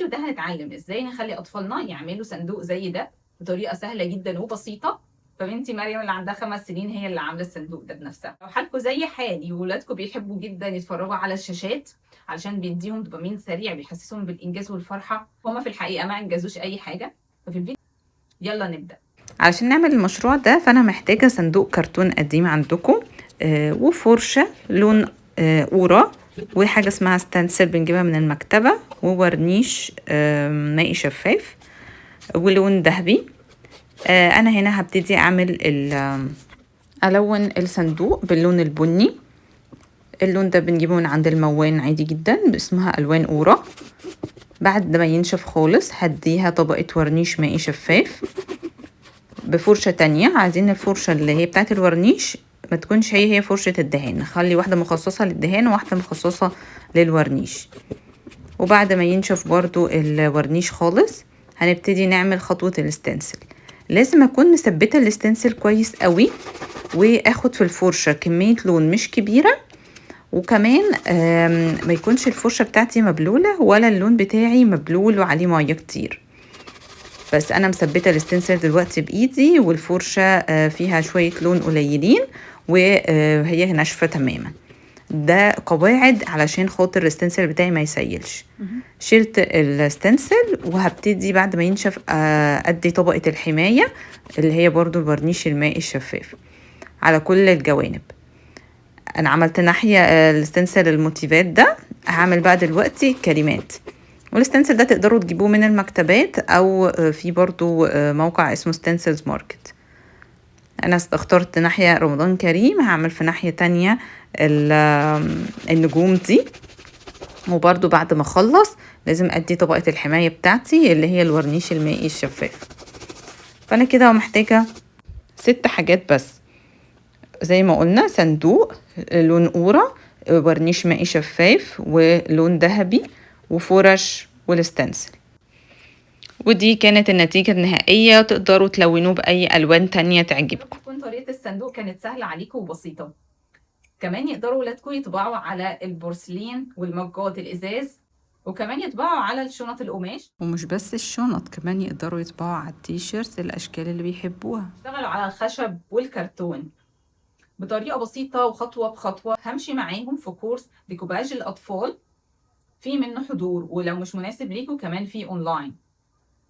الفيديو ده هنتعلم ازاي نخلي اطفالنا يعملوا صندوق زي ده بطريقه سهله جدا وبسيطه. فبنتي مريم اللي عندها 5 سنين هي اللي عامله الصندوق ده بنفسها. لو حالكم زي حالي وولادكم بيحبوا جدا يتفرجوا على الشاشات علشان بيديهم دوبامين سريع بيحسسهم بالانجاز والفرحه، هما في الحقيقه ما انجزوش اي حاجه. ففي الفيديو يلا نبدا. علشان نعمل المشروع ده فانا محتاجه صندوق كرتون قديم عندكم، وفرشه لون قورة، وحاجه اسمها ستانسل بنجيبها من المكتبه، وورنيش مائي شفاف، ولون ذهبي. انا هنا هبتدي اعمل الون الصندوق باللون البني. اللون ده بنجيبه من عند الموان عادي جدا، اسمها الوان قورة. بعد ما ينشف خالص هديها طبقه ورنيش مائي شفاف بفرشة تانية. عايزين الفرشة اللي هي بتاعت الورنيش ما تكونش هي فرشة الدهان، نخلي واحدة مخصصة للدهان وواحدة مخصصة للورنيش. وبعد ما ينشف برضو الورنيش خالص هنبتدي نعمل خطوة الستنسل. لازم اكون مثبتة الستنسل كويس قوي، واخد في الفرشة كمية لون مش كبيرة، وكمان ما يكونش الفرشة بتاعتي مبلولة ولا اللون بتاعي مبلول وعليه مية كتير. بس انا مثبته الستنسل دلوقتي بايدي، والفرشه فيها شويه لون قليلين وهي ناشفه تماما. ده قواعد علشان خاطر الستنسل بتاعي ما يسيلش. شلت الستنسل وهبتدي بعد ما ينشف ادي طبقه الحمايه اللي هي برضو الورنيش المائي الشفاف على كل الجوانب. انا عملت ناحيه الستنسل الموتيفات ده، هعمل بقى دلوقتي كلمات. والستنسل ده تقدروا تجيبوه من المكتبات او في برضو موقع اسمه ستنسلز ماركت. انا اخترت ناحية رمضان كريم، هعمل في ناحية تانية النجوم دي. وبرضو بعد ما اخلص لازم ادي طبقة الحماية بتاعتي اللي هي الورنيش المائي الشفاف. فانا كده محتاجة 6 حاجات بس، زي ما قلنا: صندوق لون قورة، ورنيش مائي شفاف، ولون ذهبي، وفرش، والستنسل. ودي كانت النتيجة النهائية. تقدروا تلونوه بأي ألوان تانية تعجبكم. تكون طريقه الصندوق كانت سهله عليكم وبسيطه. كمان يقدروا ولادكم يطبعوا على البورسلين والمجات الازاز، وكمان يطبعوا على الشنط القماش. ومش بس الشنط، كمان يقدروا يطبعوا على التيشيرت الأشكال اللي بيحبوها. اشتغلوا على الخشب والكرتون بطريقه بسيطه وخطوه بخطوه. همشي معاهم في كورس ديكوباج الاطفال، في منه حضور، ولو مش مناسب ليكم كمان في اونلاين.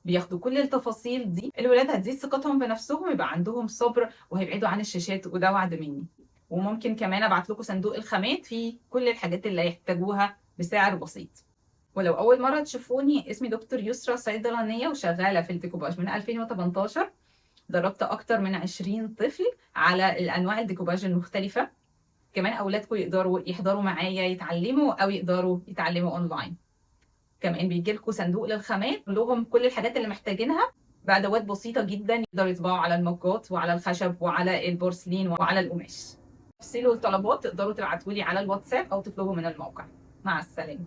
بياخدوا كل التفاصيل دي. الولاد هتزيد ثقتهم بنفسهم، يبقى عندهم صبر وهيبعدوا عن الشاشات، وده وعد مني. وممكن كمان ابعت لكم صندوق الخامات فيه كل الحاجات اللي هيحتاجوها بسعر بسيط. ولو اول مره تشوفوني، اسمي دكتور يسرا، صيدلانيه وشغاله في الديكوباج من 2018. دربت اكتر من 20 طفل على الانواع الديكوباج المختلفه. كمان اولادكم يقدروا يحضروا معايا يتعلموا، او يقدروا يتعلموا اونلاين. كمان بيجيلكوا صندوق للخامات لهم كل الحاجات اللي محتاجينها بأدوات بسيطة جدا. يقدروا يطبعوا على المجات وعلى الخشب وعلى البورسلين وعلى القماش. تفصيلوا الطلبات تقدروا تبعتولي على الواتساب أو تطلبوا من الموقع. مع السلامة.